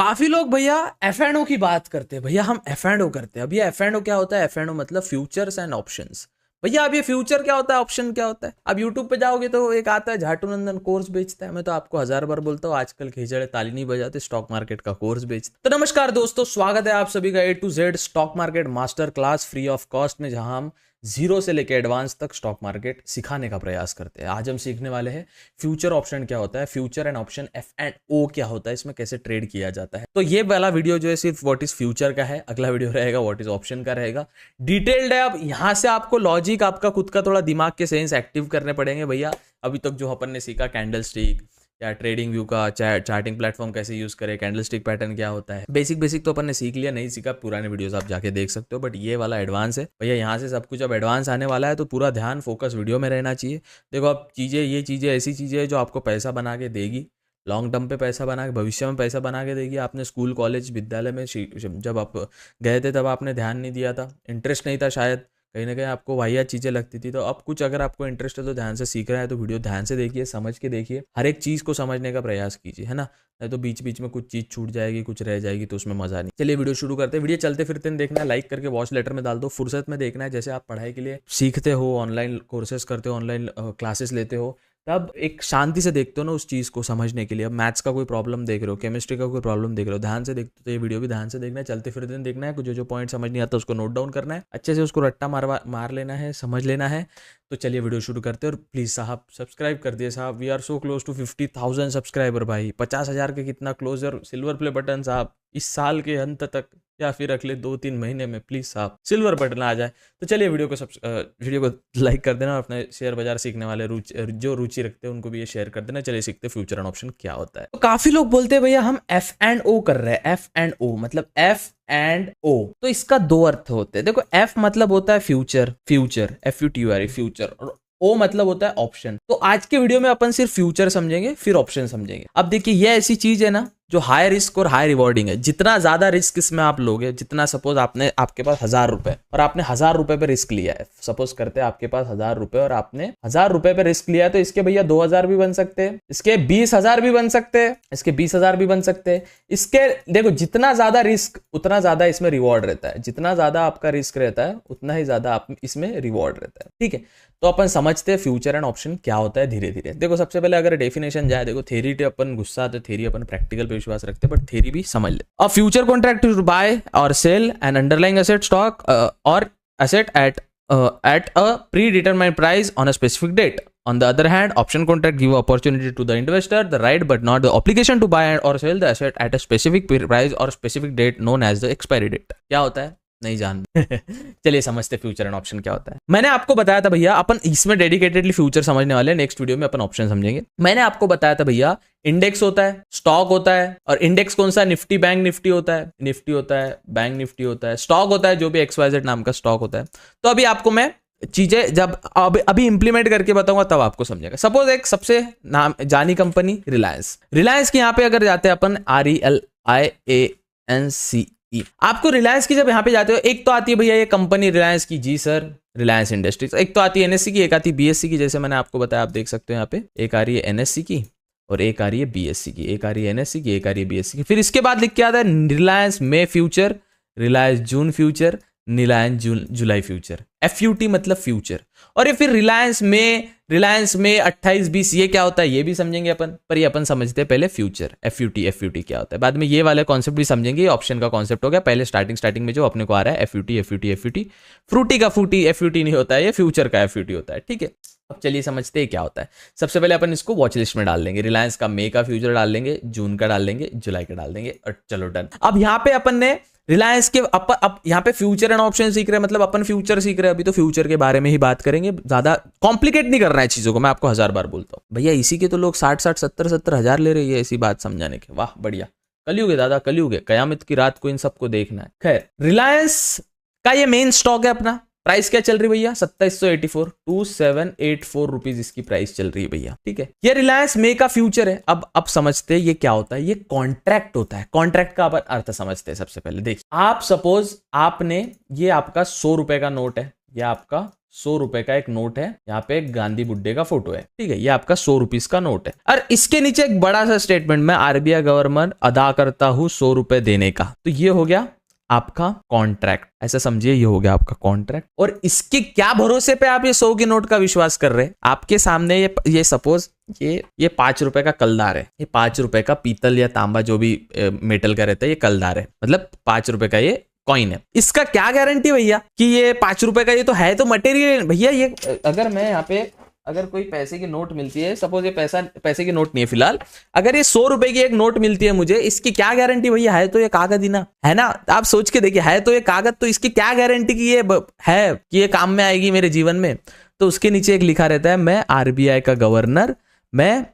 काफी लोग भैया एफ एंड ओ की बात करते हैं। भैया हम एफ एंड ओ करते हैं। अब ये एफ एंड ओ क्या होता है? एफ एंड ओ मतलब फ्यूचर्स एंड ऑप्शंस। भैया अब ये फ्यूचर क्या होता है, ऑप्शन क्या होता है? अब यूट्यूब पे जाओगे तो एक आता है झाटू नंदन कोर्स बेचता है। मैं तो आपको 1000 बार बोलता हूँ, आजकल खिचड़े ताली नहीं बजाते, स्टॉक मार्केट का कोर्स बेचते। तो नमस्कार दोस्तों, स्वागत है आप सभी का A to Z stock market master class free of cost में, जहां हम जीरो से लेकर एडवांस तक स्टॉक मार्केट सिखाने का प्रयास करते हैं। आज हम सीखने वाले हैं फ्यूचर ऑप्शन क्या होता है, future and option F and O क्या होता है, इसमें कैसे ट्रेड किया जाता है। तो ये वाला वीडियो जो है सिर्फ व्हाट इज फ्यूचर का है, अगला वीडियो रहेगा व्हाट इज ऑप्शन का रहेगा। डिटेल्ड है। अब यहां से आपको लॉजिक, आपका खुद का थोड़ा दिमाग के सेंस एक्टिव करने पड़ेंगे भैया। अभी तक जो अपन ने सीखा कैंडल स्टिक या ट्रेडिंग व्यू का चार्टिंग प्लेटफॉर्म कैसे यूज करें, कैंडलस्टिक पैटर्न क्या होता है, बेसिक तो अपन ने सीख लिया। नहीं सीखा पुराने वीडियोस आप जाके देख सकते हो, बट ये वाला एडवांस है भैया। यहाँ से सब कुछ अब एडवांस आने वाला है, तो पूरा ध्यान फोकस वीडियो में रहना चाहिए। देखो अब ये चीज़ें ऐसी चीज़ें हैं जो आपको पैसा बना के देगी, लॉन्ग टर्म पे पैसा बना के, भविष्य में पैसा बना के देगी। आपने स्कूल कॉलेज विद्यालय में जब आप गए थे तब आपने ध्यान नहीं दिया था, इंटरेस्ट नहीं था, शायद कहीं ना कहीं आपको वाहियात चीज़ें लगती थी। तो अब कुछ अगर आपको इंटरेस्ट है तो ध्यान से सीख रहा है तो वीडियो ध्यान से देखिए, समझ के देखिए, हर एक चीज़ को समझने का प्रयास कीजिए, है ना। नहीं तो बीच बीच में कुछ चीज़ छूट जाएगी, कुछ रह जाएगी, तो उसमें मज़ा नहीं। चलिए वीडियो शुरू करते हैं। वीडियो चलते फिरते देखना है, लाइक करके वॉच लेटर में डाल दो। फुर्सत में देखना है, जैसे आप पढ़ाई के लिए सीखते हो, ऑनलाइन कोर्सेज करते हो, ऑनलाइन क्लासेस लेते हो, तब एक शांति से देखते हो ना उस चीज़ को समझने के लिए। अब मैथ्स का कोई प्रॉब्लम देख रहे हो, केमिस्ट्री का कोई प्रॉब्लम देख रहे हो, ध्यान से देखते हो तो ये वीडियो भी ध्यान से देखना है। चलते फिरते देखना है, जो पॉइंट समझ नहीं आता उसको नोट डाउन करना है, अच्छे से उसको रट्टा मार लेना है, समझ लेना है। तो चलिए वीडियो शुरू करते हैं। और प्लीज़ साहब सब्सक्राइब कर दिए साहब, we are so close to 50,000 subscriber भाई। 50,000 के कितना क्लोजर, सिल्वर प्ले बटन साहब इस साल के अंत तक या फिर अगले 2-3 महीने में प्लीज़ साहब सिल्वर बटन आ जाए। तो चलिए वीडियो को लाइक कर देना, और अपने शेयर बाजार सीखने वाले जो रुचि रखते हैं उनको भी ये शेयर कर देना। चलिए सीखते फ्यूचर एंड ऑप्शन क्या होता है। तो काफी लोग बोलते हैं भैया हम एफ एंड ओ कर रहे हैं। एफ एंड ओ मतलब एफ एंड ओ, तो इसका दो अर्थ होते हैं। देखो एफ मतलब होता है फ्यूचर, FUTUR फ्यूचर, और ओ मतलब होता है ऑप्शन। तो आज के वीडियो में अपन सिर्फ फ्यूचर समझेंगे, फिर ऑप्शन समझेंगे। अब देखिए ये ऐसी चीज है ना जो हाई रिस्क और हाई रिवॉर्डिंग है। जितना ज्यादा रिस्क इसमें आप लोगे, जितना सपोज आपके पास 1000 रुपए और आपने 1000 रुपए पे रिस्क लिया है, सपोज करते हैं आपके पास 1000 रुपए और आपने 1000 रुपए पे रिस्क लिया है, तो इसके भैया 2000 भी बन सकते हैं, इसके 20,000 भी बन सकते हैं, इसके 20,000 भी बन सकते हैं। इसके देखो जितना ज्यादा रिस्क उतना ज्यादा इसमें रिवॉर्ड रहता है, जितना ज्यादा आपका रिस्क रहता है उतना ही ज्यादा इसमें रिवॉर्ड रहता है, ठीक है। तो अपन समझते हैं फ्यूचर एंड ऑप्शन क्या होता है धीरे धीरे। देखो सबसे पहले अगर डेफिनेशन जाए, देखो थ्योरी पे अपन गुस्सा आते, थ्योरी अपन प्रैक्टिकल पे विश्वास रखते हैं, बट थ्योरी भी समझ ले। A future contract to buy और sell an underlying asset stock और asset at a predetermined price on a specific date. On the other hand, option contract give opportunity to the investor the right but not the obligation to buy or sell the asset at a specific price or specific date known as the expiry date. क्या होता है नहीं जानते। चलिए समझते future and option क्या होता है। मैंने आपको बताया था भैया अपन इसमें डेडिकेटेडली फ्यूचर समझने वाले हैं, नेक्स्ट वीडियो में अपन ऑप्शन समझेंगे। मैंने आपको बताया था भैया इंडेक्स होता है, स्टॉक होता है, और इंडेक्स कौन सा? निफ्टी बैंक निफ्टी होता है, निफ्टी होता है, बैंक निफ्टी होता है, स्टॉक होता है जो भी XYZ नाम का स्टॉक होता है। तो अभी आपको मैं चीजें जब अभी इंप्लीमेंट करके बताऊंगा तब आपको समझेगा। सपोज एक सबसे नाम जानी कंपनी रिलायंस की यहाँ पे अगर जाते हैं अपन RELIANCE, आपको रिलायंस की जब यहाँ पे जाते हो, एक तो आती है भैया ये कंपनी रिलायंस की, जी सर रिलायंस इंडस्ट्रीज। एक तो आती है NSE की, एक आती है BSE की, जैसे मैंने आपको बताया, आप देख सकते हो यहाँ पे एक आ रही है NSE की और एक आ रही है BSE की, एक आ रही है NSE की, एक आ रही है BSE की। फिर इसके बाद लिख के आता है रिलायंस मे फ्यूचर, रिलायंस जून फ्यूचर, रिलायंस जुलाई फ्यूचर। FUT मतलब फ्यूचर। और ये फिर रिलायंस में 28-20 ये क्या होता है ये भी समझेंगे अपन, पर ये अपन समझते हैं पहले फ्यूचर FUT क्या होता है, बाद में ये वाले कॉन्सेप्ट भी समझेंगे। ये ऑप्शन का कॉन्सेप्ट हो गया, पहले स्टार्टिंग में जो अपने को आ रहा है FUT। फ्रूटी का फूटी FUT नहीं होता है, ये फ्यूचर का FUT होता है, ठीक है। अब चलिए समझते हैं क्या होता है। सबसे पहले अपन इसको वॉच लिस्ट में डाल देंगे, रिलायंस का मे का फ्यूचर डाल देंगे, जून का डाल देंगे, जुलाई का डाल देंगे, और चलो डन। अब यहाँ पे अपन ने रिलायंस के अब यहाँ पे फ्यूचर एंड ऑप्शन सीख रहे हैं, मतलब अपन फ्यूचर सीख रहे हैं, अभी तो फ्यूचर के बारे में ही बात करेंगे, ज्यादा कॉम्प्लिकेट नहीं करना है चीजों को। मैं आपको 1000 बार बोलता हूँ भैया, इसी के तो लोग 60-60 70-70 हजार ले रही है ऐसी बात समझाने के। वाह बढ़िया, कलयुग है दादा, कलयुग है, कयामत की रात को इन सबको देखना है। खैर रिलायंस का ये मेन स्टॉक है अपना। प्राइस क्या चल रही भैया? 2784 रुपीज इसकी प्राइस चल रही है भैया, ठीक है। ये रिलायंस मे का फ्यूचर है। अब समझते हैं ये क्या होता है। ये कॉन्ट्रैक्ट होता है। कॉन्ट्रैक्ट का अर्थ समझते हैं। सबसे पहले देखिए, आप सपोज आपने ये आपका 100 रुपए का नोट है, या आपका 100 रुपए का एक नोट है, यहाँ पे एक गांधी बुड्ढे का फोटो है, ठीक है, ये आपका 100 रुपीस का नोट है। और इसके नीचे एक बड़ा सा स्टेटमेंट, मैं आरबीआई गवर्नर अदा करता हूं 100 रुपए देने का। तो ये हो गया आपका कॉन्ट्रैक्ट, ऐसा समझिए ये हो गया आपका कॉन्ट्रैक्ट। और इसके क्या भरोसे पे आप ये 100 के नोट का विश्वास कर रहे हैं? आपके सामने ये सपोज ये 5 रुपए का कलदार है, ये 5 रुपए का पीतल या तांबा जो भी मेटल का रहता है, ये कलदार है, मतलब 5 रुपए का ये कॉइन है। इसका क्या गारंटी भैया कि ये 5 रुपए का, ये तो है तो मटेरियल भैया। ये अगर मैं यहाँ पे अगर कोई पैसे की नोट मिलती है, सपोज ये पैसे की नोट नहीं है फिलहाल, अगर ये 100 रुपए की एक नोट मिलती है मुझे, इसकी क्या गारंटी भैया? है तो ये कागज ही ना, है ना? आप सोच के देखिए, है तो ये कागज, तो इसकी क्या गारंटी कि ये है कि ये काम में आएगी मेरे जीवन में? तो उसके नीचे एक लिखा रहता है, मैं आरबीआई का गवर्नर, मैं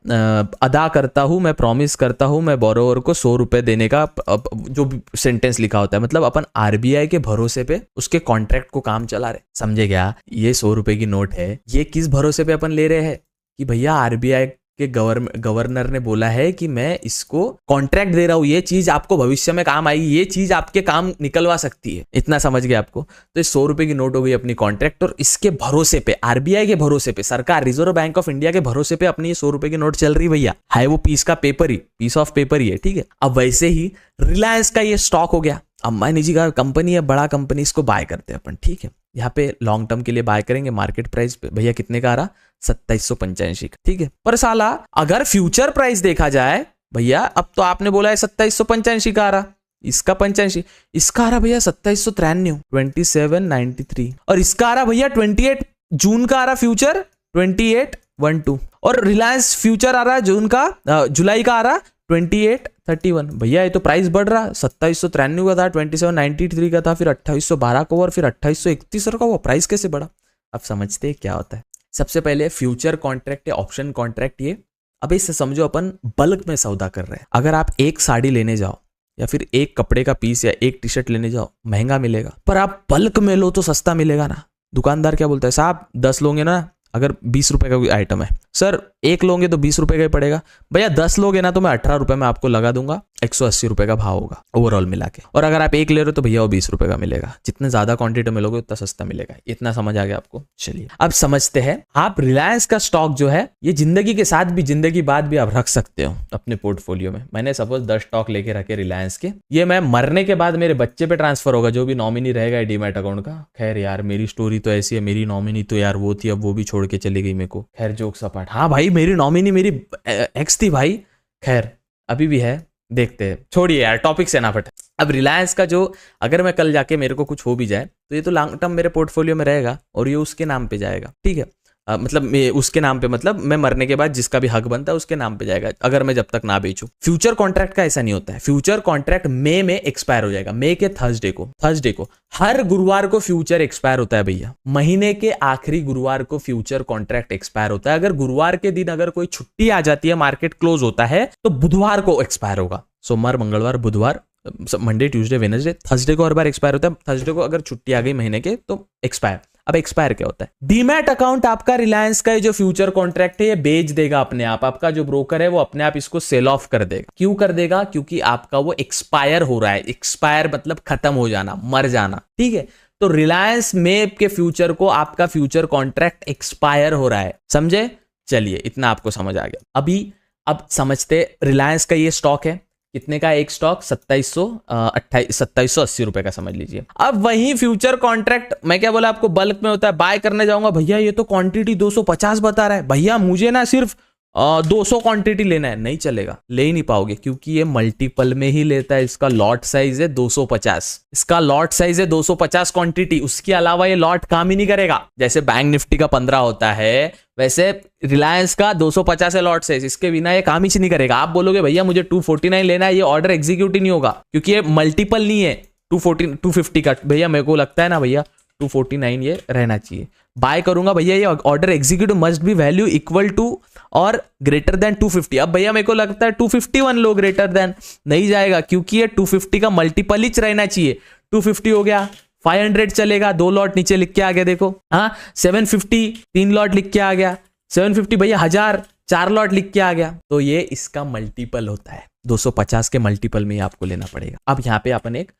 अदा करता हूं, मैं प्रॉमिस करता हूं, मैं बोरोवर को 100 रुपए देने का, जो सेंटेंस लिखा होता है, मतलब अपन आरबीआई के भरोसे पे उसके कॉन्ट्रैक्ट को काम चला रहे। समझे क्या? ये 100 रुपए की नोट है, ये किस भरोसे पे अपन ले रहे हैं कि भैया आरबीआई के गवर्नर ने बोला है कि मैं इसको कॉन्ट्रैक्ट दे रहा हूं, ये चीज आपको भविष्य में काम आएगी, ये चीज आपके काम निकलवा सकती है। इतना समझ गए आपको? तो ये 100 रुपए की नोट हो गई अपनी कॉन्ट्रैक्ट, और इसके भरोसे पे, आरबीआई के भरोसे पे, सरकार रिजर्व बैंक ऑफ इंडिया के भरोसे पे अपनी ये 100 रुपए की नोट चल रही भैया, है वो पीस ऑफ पेपर ही है, ठीक है। अब वैसे ही रिलायंस का ये स्टॉक हो गया, अंबानी जी का कंपनी है, बड़ा कंपनी, इसको बाय करते हैं अपन, ठीक है। यहाँ पे लॉन्ग टर्म के लिए बाय करेंगे, मार्केट प्राइस पे भैया कितने का आ रहा? 2785 का, ठीक है। पर साला अगर फ्यूचर प्राइस देखा जाए भैया, अब तो आपने बोला है 2785 का आ रहा, इसका 85, इसका आ रहा भैया 2793, 2793, और इसका आ रहा भैया 28 जून का आ रहा फ्यूचर 2812, और रिलायंस फ्यूचर आ रहा है जून का, जुलाई का आ रहा 2831। भैया ये तो प्राइस बढ़ रहा, 2793 का था, 2793 का था, फिर 2812 का, और फिर 2831 का हुआ। प्राइस कैसे बढ़ा? अब समझते हैं क्या होता है। सबसे पहले फ्यूचर कॉन्ट्रैक्ट या ऑप्शन कॉन्ट्रैक्ट, ये अब इससे समझो अपन बल्क में सौदा कर रहे हैं। अगर आप एक साड़ी लेने जाओ या फिर एक कपड़े का पीस या एक टी शर्ट लेने जाओ, महंगा मिलेगा, पर आप बल्क में लो तो सस्ता मिलेगा ना। दुकानदार क्या बोलता है, साहब 10 लोगे ना, अगर 20 रुपए का कोई आइटम है, सर एक लोगे तो 20 रुपए का ही पड़ेगा। भैया 10 लोगे ना तो मैं 18 रुपए में आपको लगा दूंगा, 180 रुपए का भाव होगा ओवरऑल मिला के। और अगर आप एक ले रहे हो तो भैया वो 20 रुपए का मिलेगा। जितने ज्यादा क्वांटिटी में लोगे उतना सस्ता मिलेगा। इतना समझ आ गया आपको? चलिए अब समझते हैं। आप रिलायंस का स्टॉक जो है, ये जिंदगी के साथ भी, जिंदगी बाद भी आप रख सकते हो अपने पोर्टफोलियो में। मैंने सपोज 10 स्टॉक लेके रखे रिलायंस के, ये मैं मरने के बाद मेरे बच्चे पे ट्रांसफर होगा, जो भी नॉमिनी रहेगा डीमैट अकाउंट का। खैर यार मेरी स्टोरी तो ऐसी है, मेरी नॉमिनी तो यार वो थी, अब वो भी छोड़ के चली गई मेरे को। खैर जोक्स अपार्ट, हाँ भाई मेरी नॉमिनी मेरी एक्स थी भाई, खैर अभी भी है, देखते हैं, छोड़िए यार टॉपिक से ना फटे। अब रिलायंस का जो, अगर मैं कल जाके मेरे को कुछ हो भी जाए तो ये तो लॉन्ग टर्म मेरे पोर्टफोलियो में रहेगा और ये उसके नाम पे जाएगा, ठीक है। मतलब उसके नाम पे, मतलब मैं मरने के बाद जिसका भी हक बनता है उसके नाम पे जाएगा, अगर मैं जब तक ना बेचूं। फ्यूचर कॉन्ट्रैक्ट का ऐसा नहीं होता है। फ्यूचर कॉन्ट्रैक्ट मई में एक्सपायर हो जाएगा, मई के थर्सडे को हर गुरुवार को फ्यूचर एक्सपायर होता है भैया। महीने के आखिरी गुरुवार को फ्यूचर कॉन्ट्रैक्ट एक्सपायर होता है। अगर गुरुवार के दिन अगर कोई छुट्टी आ जाती है, मार्केट क्लोज होता है, तो बुधवार को एक्सपायर होगा। सोमवार, मंगलवार, बुधवार, मंडे, ट्यूसडे, वेडनेसडे, थर्सडे को हर बार एक्सपायर होता है। थर्सडे को अगर छुट्टी आ गई महीने के तो एक्सपायर। अब एक्सपायर क्या होता है? डीमैट अकाउंट आपका रिलायंस का जो फ्यूचर कॉन्ट्रैक्ट है ये बेच देगा अपने आप। आपका जो ब्रोकर है वो अपने आप इसको सेल ऑफ कर देगा। क्यों कर देगा? क्योंकि आपका वो एक्सपायर हो रहा है। एक्सपायर मतलब खत्म हो जाना, मर जाना, ठीक है। तो रिलायंस में के फ्यूचर को, आपका फ्यूचर कॉन्ट्रैक्ट एक्सपायर हो रहा है, समझे? चलिए इतना आपको समझ आ गया। अब समझते, रिलायंस का ये स्टॉक है, कितने का एक स्टॉक? 2780 रुपए का समझ लीजिए। अब वही फ्यूचर कॉन्ट्रैक्ट, मैं क्या बोला आपको, बल्क में होता है। बाय करने जाऊंगा, भैया ये तो क्वांटिटी 250 बता रहा है, भैया मुझे ना सिर्फ 200 क्वांटिटी लेना है। नहीं चलेगा, ले ही नहीं पाओगे, क्योंकि ये मल्टीपल में ही लेता है। इसका लॉट साइज है 250, इसका लॉट साइज है 250 क्वांटिटी। उसके अलावा ये लॉट काम ही नहीं करेगा। जैसे बैंक निफ्टी का 15 होता है, वैसे रिलायंस का 250 है लॉट साइज, इसके बिना ये काम ही नहीं करेगा। आप बोलोगे भैया मुझे 249 लेना है, ये ऑर्डर एग्जीक्यूट ही नहीं होगा, क्योंकि ये मल्टीपल नहीं है 250 का। भैया मेरे को लगता है ना भैया 249 ये रहना चाहिए। बाय करूंगा भैया, ये order execute must be value equal to और ग्रेटर देन 250। अब भैया मेरे को लगता है 251 लो, ग्रेटर देन नहीं जाएगा, क्योंकि ये 250 का मल्टीपल ही रहना चाहिए। 250 हो गया, 500 चलेगा, 2 लॉट नीचे लिख के आ गया, देखो। हाँ 750 3 लॉट लिख के आ गया, 750 भैया 1000 4 लॉट लिख के आ गया। तो ये इसका मल्टीपल होता है, 250 के मल्टीपल में ही आपको लेना पड़ेगा। अब यहाँ पे अपन एक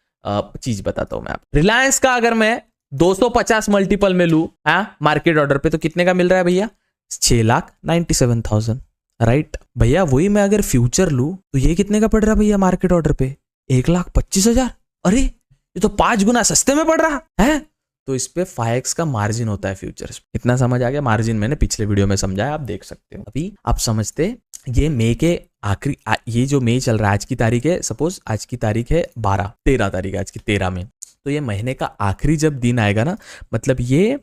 चीज बताता हूं मैं आप। रिलायंस का अगर मैं 250 मल्टीपल में लू मार्केट ऑर्डर पे तो कितने का मिल रहा है भैया? 6,97,000, राइट भैया। वही मैं अगर फ्यूचर लू तो ये कितने का पड़ रहा है भैया मार्केट ऑर्डर पे? 1,25,000। अरे ये तो 5 गुना सस्ते में पड़ रहा है। तो इस पे 5x का मार्जिन होता है फ्यूचर्स। इतना समझ आ गया? मार्जिन मैंने पिछले वीडियो में समझाया, आप देख सकते हो। अभी आप समझते ये मई के आखिरी, ये जो मई चल रहा है, आज की तारीख है, सपोज आज की तारीख है 13 तारीख है आज की, 13 में। तो ये महीने का आखिरी जब दिन आएगा ना, मतलब ये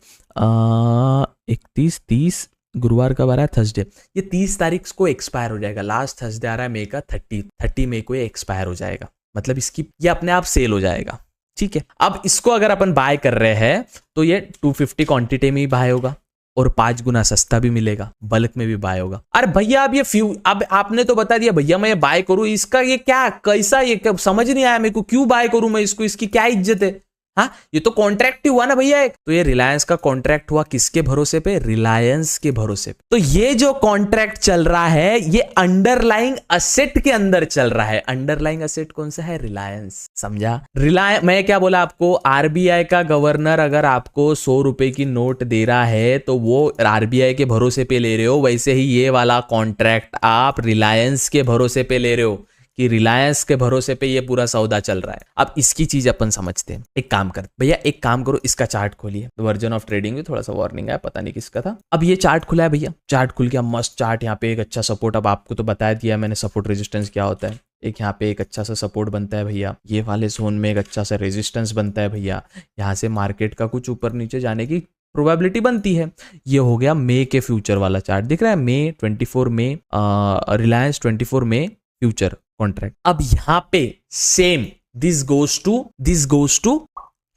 31, 30, गुरुवार का बार है थर्सडे, ये 30 तारीख को एक्सपायर हो जाएगा। लास्ट थर्सडे आ रहा है मई का, 30 मई को ये एक्सपायर हो जाएगा। मतलब इसकी ये अपने आप सेल हो जाएगा, ठीक है। अब इसको अगर अपन बाय कर रहे हैं तो ये 250 क्वांटिटी में ही बाय होगा और 5 गुना सस्ता भी मिलेगा, बल्क में भी बाय होगा। अरे भैया अब ये अब आपने तो बता दिया भैया मैं ये बाय करूं, इसका ये क्या कैसा, ये समझ नहीं आया मेरे को, क्यों बाय करूं मैं इसको, इसकी क्या इज्जत है? हाँ, ये तो कॉन्ट्रैक्ट ही हुआ ना भैया एक। तो ये रिलायंस का कॉन्ट्रैक्ट हुआ किसके भरोसे पे? रिलायंस के भरोसे पे। तो ये जो कॉन्ट्रैक्ट चल रहा है ये अंडरलाइंग असेट के अंदर चल रहा है। अंडरलाइंग असेट कौन सा है? रिलायंस, समझा? रिलायंस, मैं क्या बोला आपको, आरबीआई का गवर्नर अगर आपको 100 रुपए की नोट दे रहा है तो वो आरबीआई के भरोसे पे ले रहे हो, वैसे ही ये वाला कॉन्ट्रैक्ट आप रिलायंस के भरोसे पे ले रहे हो कि रिलायंस के भरोसे पे ये पूरा सौदा चल रहा है। अब इसकी चीज अपन समझते हैं। एक काम कर भैया, एक काम करो, इसका चार्ट खोलिए। वर्जन ऑफ ट्रेडिंग में थोड़ा सा वार्निंग है, पता नहीं किसका था। अब ये चार्ट खुला है भैया, चार्ट खुल गया, मस्त चार्ट। यहाँ पे एक अच्छा सपोर्ट, अब आपको तो बता दिया मैंने सपोर्ट रेजिस्टेंस क्या होता है। एक यहाँ पे एक अच्छा सा सपोर्ट बनता है भैया, ये वाले जोन में एक अच्छा सा रेजिस्टेंस बनता है भैया। यहाँ से मार्केट का कुछ ऊपर नीचे जाने की प्रोबेबिलिटी बनती है। ये हो गया मई के फ्यूचर वाला चार्ट, दिख रहा है मई 24 में, रिलायंस 24 में फ्यूचर कॉन्ट्रैक्ट। अब यहां पे same this goes to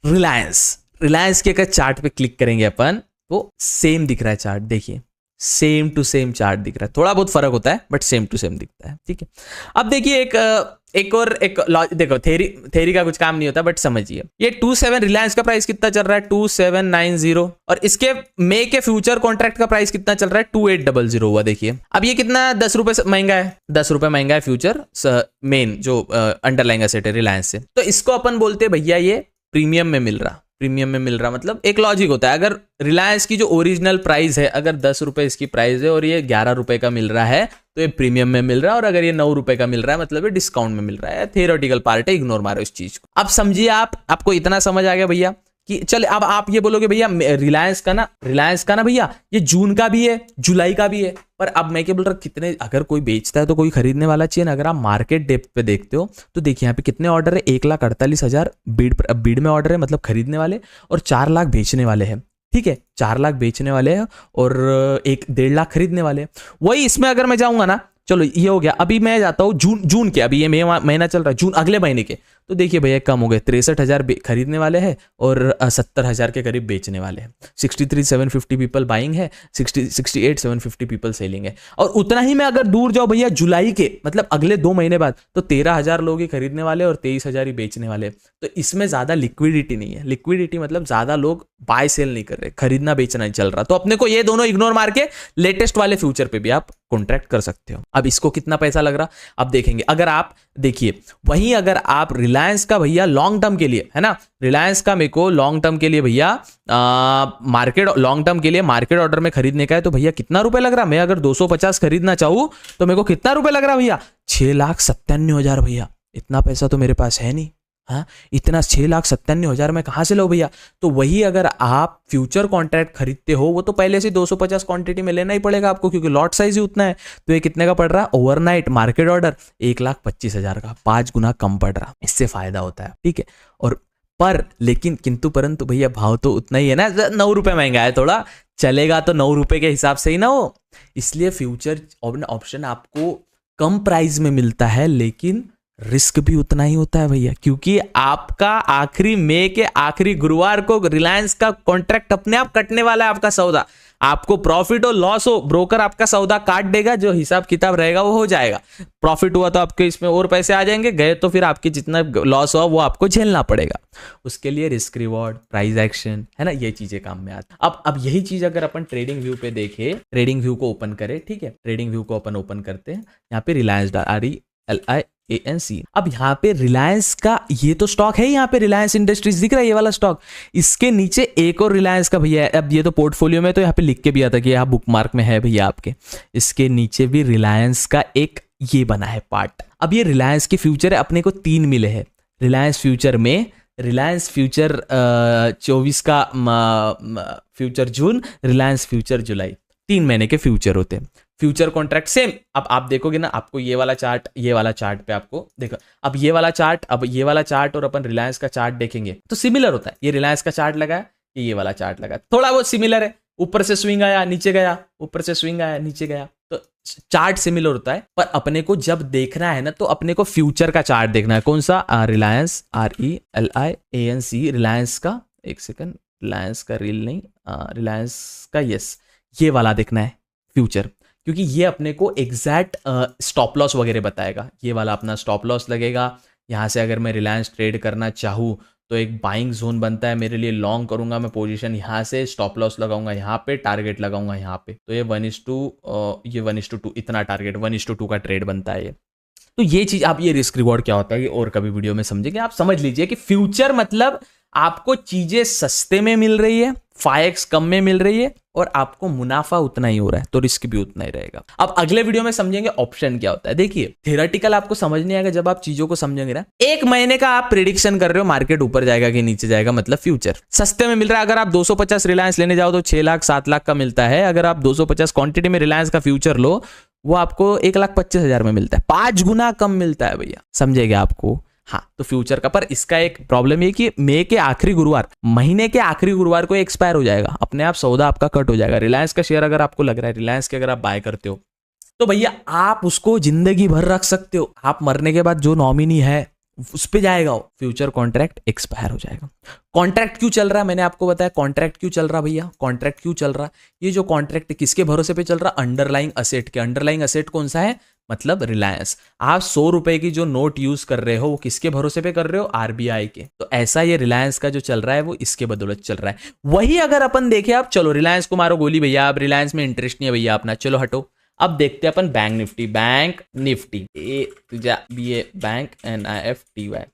Reliance के अगर चार्ट पे क्लिक करेंगे अपन तो सेम दिख रहा है चार्ट, देखिए सेम टू सेम चार्ट दिख रहा है। थोड़ा बहुत फर्क होता है बट सेम टू सेम दिखता है, ठीक है। अब देखिए एक देखो, थेरी का कुछ काम नहीं होता बट समझिए। ये 27 रिलायंस का प्राइस कितना चल रहा है? 2790। और इसके मई के फ्यूचर कॉन्ट्रैक्ट का प्राइस कितना चल रहा है? 2800 हुआ। देखिए अब ये कितना 10 रुपए महंगा है, 10 रुपए महंगा है फ्यूचर मेन जो अंडरलाइंग एसेट है रिलायंस से। तो इसको अपन बोलते हैं भैया ये प्रीमियम में मिल रहा, मतलब एक लॉजिक होता है। अगर रिलायंस की जो ओरिजिनल प्राइस है, अगर 10 रुपए इसकी प्राइस है और ये 11 रुपए का मिल रहा है तो ये प्रीमियम में मिल रहा है, और अगर ये 9 रुपए का मिल रहा है मतलब ये डिस्काउंट में मिल रहा है। थियोरेटिकल पार्ट है, इग्नोर मारो इस चीज को। अब समझिए आपको इतना समझ आ गया भैया कि चल अब आप ये बोलोगे भैया रिलायंस का ना भैया ये जून का भी है, जुलाई का भी है। पर अब मैं क्या बोल रहा, कितने, अगर कोई बेचता है तो कोई खरीदने वाला चाहिए ना। अगर आप मार्केट डेप्थ पे देखते हो तो देखिए यहाँ पे कितने ऑर्डर है, 1,48,000 बीड में ऑर्डर है, मतलब खरीदने वाले, और 4 लाख बेचने वाले हैं, ठीक है। 4 लाख बेचने वाले हैं और 1.5 लाख खरीदने वाले हैं। वही इसमें अगर मैं जाऊंगा ना, चलो ये हो गया। अभी मैं जाता हूँ जून के, अभी ये महीना चल रहा है, जून अगले महीने के, तो देखिए भैया कम हो गए, 63,000 खरीदने वाले हैं और 70,000 के करीब बेचने वाले हैं। 63,750 पीपल बाइंग है, 68,750 पीपल सेलिंग है। और उतना ही मैं अगर दूर जाऊं भैया जुलाई के, मतलब अगले 2 महीने बाद, तो 13,000 लोग ही खरीदने वाले और 23,000 ही बेचने वाले। तो इसमें ज्यादा लिक्विडिटी नहीं है। लिक्विडिटी मतलब ज्यादा लोग बाय सेल नहीं कर रहे, खरीदना बेचना नहीं चल रहा। तो अपने को ये दोनों इग्नोर मार के लेटेस्ट वाले फ्यूचर पे भी आप कॉन्ट्रैक्ट कर सकते हो। अब इसको कितना पैसा लग रहा, अब देखेंगे। अगर आप देखिए वहीं अगर आप रिलायंस का भैया लॉन्ग टर्म के लिए, है ना, रिलायंस का मेरे को लॉन्ग टर्म के लिए भैया लॉन्ग टर्म के लिए मार्केट ऑर्डर में खरीदने का है, तो भैया कितना रुपए लग रहा। मैं अगर 250 खरीदना चाहूं तो मेरे को कितना रुपए लग रहा भैया? 6,97,000 भैया। इतना पैसा तो मेरे पास है नहीं। हाँ, इतना 6,97,000 में कहां से लो भैया? तो वही अगर आप फ्यूचर कॉन्ट्रैक्ट खरीदते हो, वो तो पहले से 250 क्वांटिटी में लेना ही पड़ेगा आपको, क्योंकि लॉट साइज ही उतना है। तो ये कितने का पड़ रहा है ओवरनाइट मार्केट ऑर्डर? 1,25,000 का, 5 गुना कम पड़ रहा। इससे फायदा होता है, ठीक है। और पर लेकिन किंतु परंतु भैया भाव तो उतना ही है ना, 9 रुपए महंगा है, थोड़ा चलेगा तो 9 रुपए के हिसाब से ही ना हो। इसलिए फ्यूचर ऑप्शन आपको कम प्राइस में मिलता है, लेकिन रिस्क भी उतना ही होता है भैया, क्योंकि आपका आखिरी मई के आखिरी गुरुवार को रिलायंस का कॉन्ट्रैक्ट अपने आप कटने वाला है। आपका सौदा, आपको प्रॉफिट हो लॉस हो, ब्रोकर आपका सौदा काट देगा, जो हिसाब किताब रहेगा वो हो जाएगा। प्रॉफिट हुआ तो आपके इसमें और पैसे आ जाएंगे, गए तो फिर आपकी जितना लॉस हुआ वो आपको झेलना पड़ेगा। उसके लिए रिस्क रिवॉर्ड, प्राइस एक्शन, है ना, ये चीजें काम में आती। अब यही चीज अगर अपन ट्रेडिंग व्यू पे देखें, ट्रेडिंग व्यू को ओपन करें, ठीक है, ट्रेडिंग व्यू को अपन ओपन करते हैं। यहाँ पे रिलायंस ANC। अब यहाँ पे रिलायंस का ये तो स्टॉक है, यहाँ पे रिलायंस इंडस्ट्रीज दिख रहा है, ये वाला स्टॉक। इसके नीचे एक और रिलायंस का भैया है। अब ये तो पोर्टफोलियो में तो यहाँ पे लिख के भी आता कि यहाँ बुक मार्क में है भैया आपके। इसके नीचे भी रिलायंस का एक ये बना है पार्ट। अब ये रिलायंस के फ्यूचर है, अपने को 3 मिले हैं रिलायंस फ्यूचर में। रिलायंस फ्यूचर 24 का फ्यूचर जून, रिलायंस फ्यूचर जुलाई, 3 महीने के फ्यूचर होते हैं। Future contract same. अब आप देखोगे ना, आपको ये वाला चार्ट, ये वाला चार्ट पे आपको देखो, अब ये वाला चार्ट, अब ये वाला चार्ट और अपन रिलायंस का चार्ट देखेंगे तो सिमिलर होता है। ये रिलायंस का चार्ट लगा है, ये वाला चार्ट लगा है, थोड़ा बहुत सिमिलर है। ऊपर से स्विंग आया, नीचे गया, ऊपर से स्विंग आया, नीचे गया, तो चार्ट सिमिलर होता है। पर अपने को जब देखना है ना, तो अपने को फ्यूचर का चार्ट देखना है। कौन सा? रिलायंस, RELIANC, रिलायंस का, एक सेकंड, रिलायंस का रील नहीं, रिलायंस का, यस, ये वाला देखना है फ्यूचर, क्योंकि ये अपने को एग्जैक्ट स्टॉप लॉस वगैरह बताएगा। ये वाला अपना स्टॉप लॉस लगेगा। यहाँ से अगर मैं रिलायंस ट्रेड करना चाहूँ तो एक बाइंग जोन बनता है मेरे लिए, लॉन्ग करूंगा मैं पोजीशन, यहाँ से स्टॉप लॉस लगाऊंगा, यहाँ पे टारगेट लगाऊंगा यहाँ पे, तो ये 1:2 इतना टारगेट, 1:2 का ट्रेड बनता है ये। तो ये चीज, आप ये रिस्क रिवॉर्ड क्या होता है ये और कभी वीडियो में समझेंगे। आप समझ लीजिए कि फ्यूचर मतलब आपको चीजें सस्ते में मिल रही है, 5x कम में मिल रही है, और आपको मुनाफा उतना ही हो रहा है, तो रिस्क भी उतना ही रहेगा। अब अगले वीडियो में समझेंगे ऑप्शन क्या होता है। देखिए, थियोरेटिकल आपको समझ नहीं आएगा जब आप चीजों को समझेंगे ना। 1 महीने का आप प्रिडिक्शन कर रहे हो मार्केट ऊपर जाएगा कि नीचे जाएगा, मतलब फ्यूचर सस्ते में मिल रहा है। अगर आप 250 रिलायंस लेने जाओ तो 6 लाख 7 लाख का मिलता है। अगर आप 250 क्वांटिटी में रिलायंस का फ्यूचर लो, वो आपको 1,25,000 में मिलता है, 5 गुना कम मिलता है भैया, समझेगा आपको। हाँ, तो फ्यूचर का, पर इसका एक प्रॉब्लम ये कि मई के आखिरी गुरुवार, महीने के आखिरी गुरुवार को एक्सपायर हो जाएगा, अपने आप सौदा आपका कट हो जाएगा। रिलायंस का शेयर अगर आपको लग रहा है, रिलायंस के अगर आप बाय करते हो तो भैया आप उसको जिंदगी भर रख सकते हो। आप मरने के बाद जो नॉमिनी है उस पे जाएगा, फ्यूचर कॉन्ट्रैक्ट एक्सपायर हो जाएगा। कॉन्ट्रैक्ट क्यों चल रहा है, मैंने आपको बताया कॉन्ट्रैक्ट क्यों चल रहा भैया। कॉन्ट्रैक्ट क्यों चल रहा, ये जो कॉन्ट्रैक्ट किसके भरोसे पे चल रहा, अंडरलाइंग असेट के। अंडरलाइंग असेट कौन सा है, मतलब रिलायंस। आप 100 रुपए की जो नोट यूज कर रहे हो वो किसके भरोसे पे कर रहे हो, RBI के। तो ऐसा ये रिलायंस का जो चल रहा है वो इसके बदौलत चल रहा है। वही अगर अपन देखें, आप चलो रिलायंस को मारो गोली भैया, अब रिलायंस में इंटरेस्ट नहीं है भैया अपना, चलो हटो। अब देखते हैं अपन bank Nifty, bank Nifty, bank NIFTY,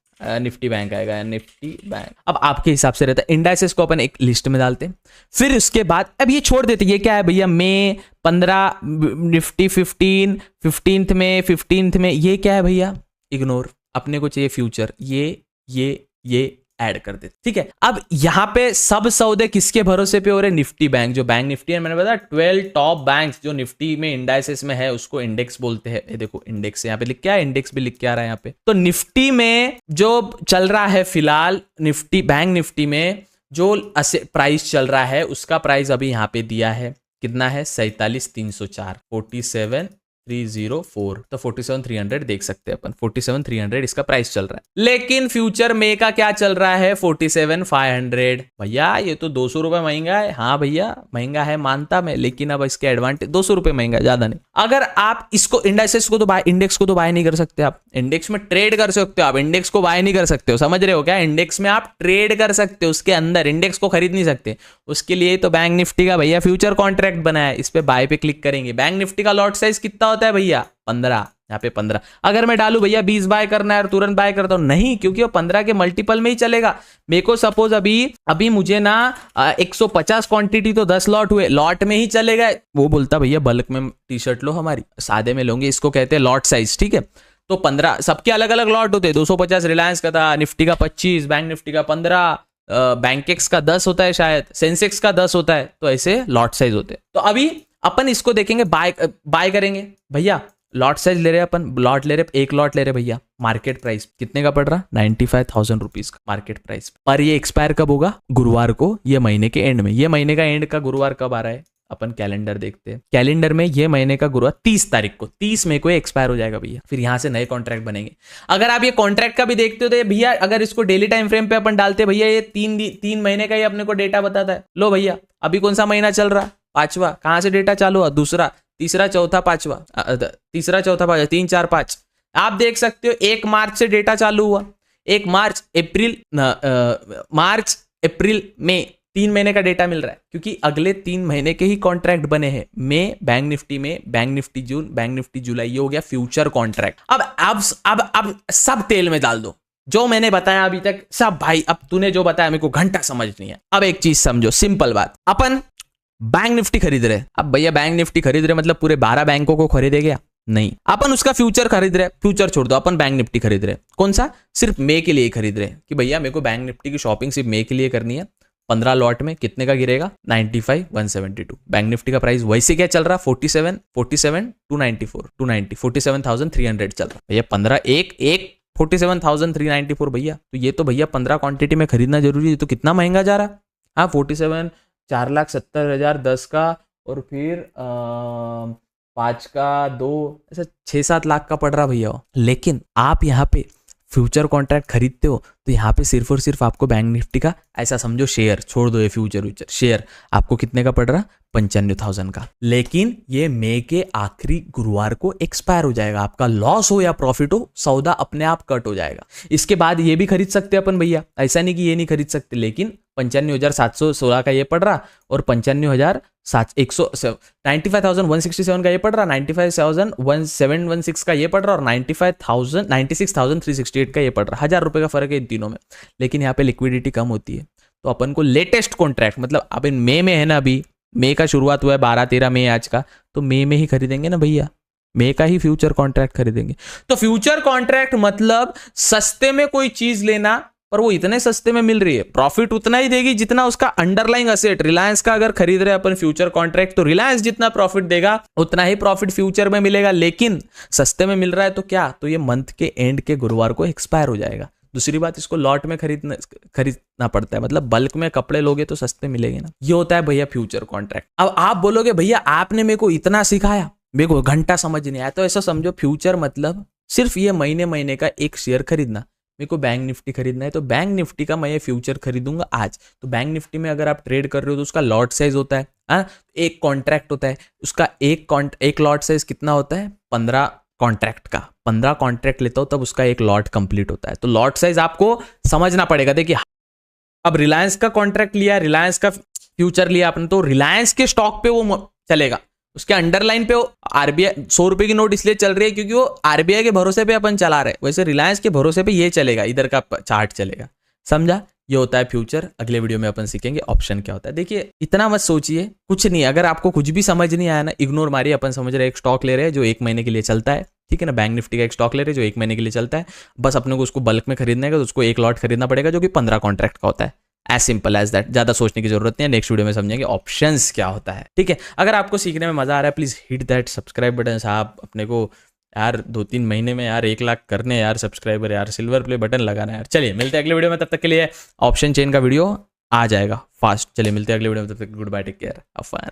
Nifty bank आएगा, निफ्टी बैंक। अब आपके हिसाब से रहता है, इंडाइसेस को अपन एक लिस्ट में डालते हैं, फिर उसके बाद अब ये छोड़ देते, ये क्या है भैया, मई 15, निफ्टी 15th में, 15th में, ये क्या है भैया, इग्नोर। अपने को चाहिए फ्यूचर, ये ऐड कर देते, ठीक है। अब यहां पे सब सौदे किसके भरोसे पे हो रहे, निफ्टी बैंक, जो बैंक निफ्टी है, मैंने बताया 12 टॉप बैंक्स जो निफ्टी में इंडाइसेस में है उसको इंडेक्स बोलते हैं। ये देखो इंडेक्स यहाँ पे लिख के आया, इंडेक्स भी लिख के आ रहा है यहाँ पे। तो निफ्टी में जो चल रहा है फिलहाल, निफ्टी, बैंक निफ्टी में जो प्राइस चल रहा है उसका प्राइस अभी यहाँ पे दिया है, कितना है, 47,304, 47,304, तो 47,300 देख सकते हैं अपन, 47,300 इसका प्राइस चल रहा है। लेकिन फ्यूचर में का क्या चल रहा है, 47,500। भैया ये तो 200 रुपए महंगा है। हाँ भैया महंगा है, मानता मैं, लेकिन अब इसके एडवांटेज, 200 रुपए महंगा, ज्यादा नहीं। अगर आप इसको इंडेक्स को तो बाय, इंडेक्स को तो बाय नहीं कर सकते आप, इंडेक्स में ट्रेड कर सकते हो आप, इंडेक्स को बाय नहीं कर सकते हो, समझ रहे हो क्या। इंडेक्स में आप ट्रेड कर सकते हो, उसके अंदर इंडेक्स को खरीद नहीं सकते। उसके लिए तो बैंक निफ्टी का भैया फ्यूचर कॉन्ट्रैक्ट बनाया है, इस पे बाय पे क्लिक करेंगे। बैंक निफ्टी का लॉट साइज कितना होता है भैया, 15, यहाँ पे 15। अगर मैं डालू भैया 20 बाय करना है और तुरंत बाय करता हूं, नहीं, क्योंकि वो 15 के मल्टीपल में ही चलेगा। मेरे को सपोज अभी मुझे ना 150 क्वांटिटी, तो 10 लॉट हुए, लॉट में ही चलेगा। वो बोलता भैया बल्क में टी शर्ट लो, हमारी सादे में लोगे, इसको कहते हैं लॉट साइज, ठीक है। तो 15, सबके अलग अलग लॉट होते हैं। 250 रिलायंस का था, निफ्टी का 25, बैंक निफ्टी का 15, बैंकेक्स का 10 होता है शायद, सेंसेक्स का 10 होता है, तो ऐसे लॉट साइज होते हैं। तो अभी अपन इसको देखेंगे, बाय करेंगे भैया। लॉट साइज ले रहे अपन, लॉट ले रहे, एक लॉट ले रहे भैया, मार्केट प्राइस कितने का पड़ रहा, 95,000 रुपीज का मार्केट प्राइस। पर ये एक्सपायर कब होगा, गुरुवार को, ये महीने के एंड में। ये महीने का एंड का गुरुवार कब आ रहा है, अपन कैलेंडर देखते हैं। कैलेंडर में ये महीने का गुरुवार 30 तारीख को, 30 मई को एक्सपायर हो जाएगा भैया। फिर यहां से नए कॉन्ट्रैक्ट बनेंगे। अगर आप ये कॉन्ट्रैक्ट का भी देखते हो तो भैया, अगर इसको डेली टाइम फ्रेम पे अपन डालते भैया, ये 3 महीने का ही अपने को डेटा बताता है। लो भैया अभी कौन सा महीना चल रहा, 5वां, कहां से डेटा चालू हुआ, दूसरा, तीसरा, चौथा, 5वां, तीसरा, चौथा, 5वां, 3, 4, 5। आप देख सकते हो 1 मार्च से डेटा चालू हुआ, 1 मार्च, अप्रैल, मार्च, अप्रैल, मई, 3 महीने का डेटा मिल रहा है क्योंकि अगले 3 महीने के ही कॉन्ट्रैक्ट बने हैं। मई बैंक निफ्टी में, बैंक निफ्टी जून, बैंक निफ्टी जुलाई, ये हो गया फ्यूचर कॉन्ट्रैक्ट। अब सब तेल में डाल दो जो मैंने बताया अभी तक सब। भाई अब तूने जो बताया मेरे को घंटा समझ नहीं है। अब एक चीज समझो, सिंपल बात, अपन बैंक निफ्टी खरीद रहे। अब भैया बैंक निफ्टी खरीद रहे मतलब पूरे 12 बैंकों को खरीदे गया नहीं, अपन उसका फ्यूचर खरीद रहे। फ्यूचर छोड़ दो, अपन बैंक निफ्टी खरीद रहे। कौन सा? सिर्फ मई के लिए खरीद रहे कि भैया मेरे को बैंक निफ्टी की शॉपिंग सिर्फ मई के लिए करनी है। 15 लॉट में कितने का गिरेगा? 95,172। बैंक निफ्टी का प्राइस वैसे क्या चल रहा? 47,294 चल रहा। भैया 15 एक 47,394 भैया। तो ये तो भैया 15 क्वांटिटी में खरीदना जरूरी है। तो कितना महंगा जा रहा? हाँ 47, 4,70,000 10 का, और फिर 5 का 2, ऐसा 6-7 लाख का पड़ रहा भैया। लेकिन आप यहाँ पे फ्यूचर कॉन्ट्रैक्ट खरीदते हो तो यहाँ पे सिर्फ और सिर्फ आपको बैंक निफ्टी का, ऐसा समझो शेयर, छोड़ दो ये फ्यूचर शेयर, आपको कितने का पड़ रहा? 95,000 का। लेकिन ये मई के आखिरी गुरुवार को एक्सपायर हो जाएगा। आपका लॉस हो या प्रॉफिट हो, सौदा अपने आप कट हो जाएगा। इसके बाद ये भी खरीद सकते अपन भैया, ऐसा नहीं कि ये नहीं खरीद सकते। लेकिन 95,716 का ये पड़ रहा, और 95,167 का ये पड़ रहा, 95,716 का ये पड़ रहा, और 96,368 का ये पड़ रहा। 1000 रुपए का फर्क है इन तीनों में। लेकिन यहाँ पे लिक्विडिटी कम होती है, तो अपन को लेटेस्ट कॉन्ट्रैक्ट, मतलब अब इन मई में है ना, अभी मई का शुरुआत हुआ है 12-13 मई आज का, तो मई में ही खरीदेंगे ना भैया, मई का ही फ्यूचर कॉन्ट्रैक्ट खरीदेंगे। तो फ्यूचर कॉन्ट्रैक्ट मतलब सस्ते में कोई चीज लेना, पर वो इतने सस्ते में मिल रही है, प्रॉफिट उतना ही देगी जितना उसका अंडरलाइंग असेट। रिलायंस का अगर खरीद रहे अपन फ्यूचर कॉन्ट्रैक्ट, तो रिलायंस जितना प्रॉफिट देगा उतना ही प्रॉफिट फ्यूचर में मिलेगा। लेकिन सस्ते में मिल रहा है तो क्या? तो ये मंथ के एंड के गुरुवार को एक्सपायर हो जाएगा। दूसरी बात, इसको लॉट में खरीदना पड़ता है, मतलब बल्क में कपड़े लोगे तो सस्ते मिलेंगे ना। ये होता है भैया फ्यूचर कॉन्ट्रैक्ट। अब आप बोलोगे भैया आपने मेरे को इतना सिखाया, मेरे को घंटा समझ नहीं आया। तो ऐसा समझो, फ्यूचर मतलब सिर्फ ये महीने का एक शेयर खरीदना। मेरे को बैंक निफ्टी खरीदना है तो बैंक निफ्टी का मैं ये फ्यूचर खरीदूंगा आज। तो बैंक निफ्टी में अगर आप ट्रेड कर रहे हो तो उसका लॉट साइज होता है, एक कॉन्ट्रैक्ट होता है, उसका एक लॉट साइज कितना होता है? 15 कॉन्ट्रैक्ट का। 15 कॉन्ट्रैक्ट लेता हो तब उसका एक लॉट कंप्लीट होता है। तो लॉट साइज आपको समझना पड़ेगा। देखिए अब रिलायंस का कॉन्ट्रैक्ट लिया, रिलायंस का फ्यूचर लिया आपने, तो रिलायंस के स्टॉक पे वो चलेगा, उसके अंडरलाइन पे आरबीआई 100 रुपए की नोट इसलिए चल रही है क्योंकि वो आरबीआई के भरोसे पे अपन चला रहे हैं। वैसे रिलायंस के भरोसे पे ये चलेगा, इधर का चार्ट चलेगा। समझा? ये होता है फ्यूचर। अगले वीडियो में अपन सीखेंगे ऑप्शन क्या होता है। देखिए इतना मत सोचिए, कुछ नहीं। अगर आपको कुछ भी समझ नहीं आया ना, इग्नोर मारिए। अपन समझ रहे हैं एक स्टॉक ले रहे हैं जो 1 महीने के लिए चलता है, ठीक है ना। बैंक निफ्टी का एक स्टॉक ले रहे हैं जो 1 महीने के लिए चलता है। बस अपने को उसको बल्क में खरीदना है तो उसको एक लॉट खरीदना पड़ेगा जो कि 15 कॉन्ट्रैक्ट का होता है। As simple as that. ज्यादा सोचने की जरूरत नहीं है। नेक्स्ट वीडियो में समझेंगे ऑप्शंस क्या होता है, ठीक है। अगर आपको सीखने में मजा आ रहा है, please hit that subscribe button. साहब अपने को यार 2-3 महीने में यार 1 लाख करने यार सब्सक्राइबर, यार सिल्वर प्ले बटन लगाना यार। चलिए मिलते हैं अगले वीडियो में, तब तक के लिए ऑप्शन चेन का वीडियो आ जाएगा फास्ट। चलिए मिलते हैं अगले वीडियो में, तब तक good bye, take care, have fun.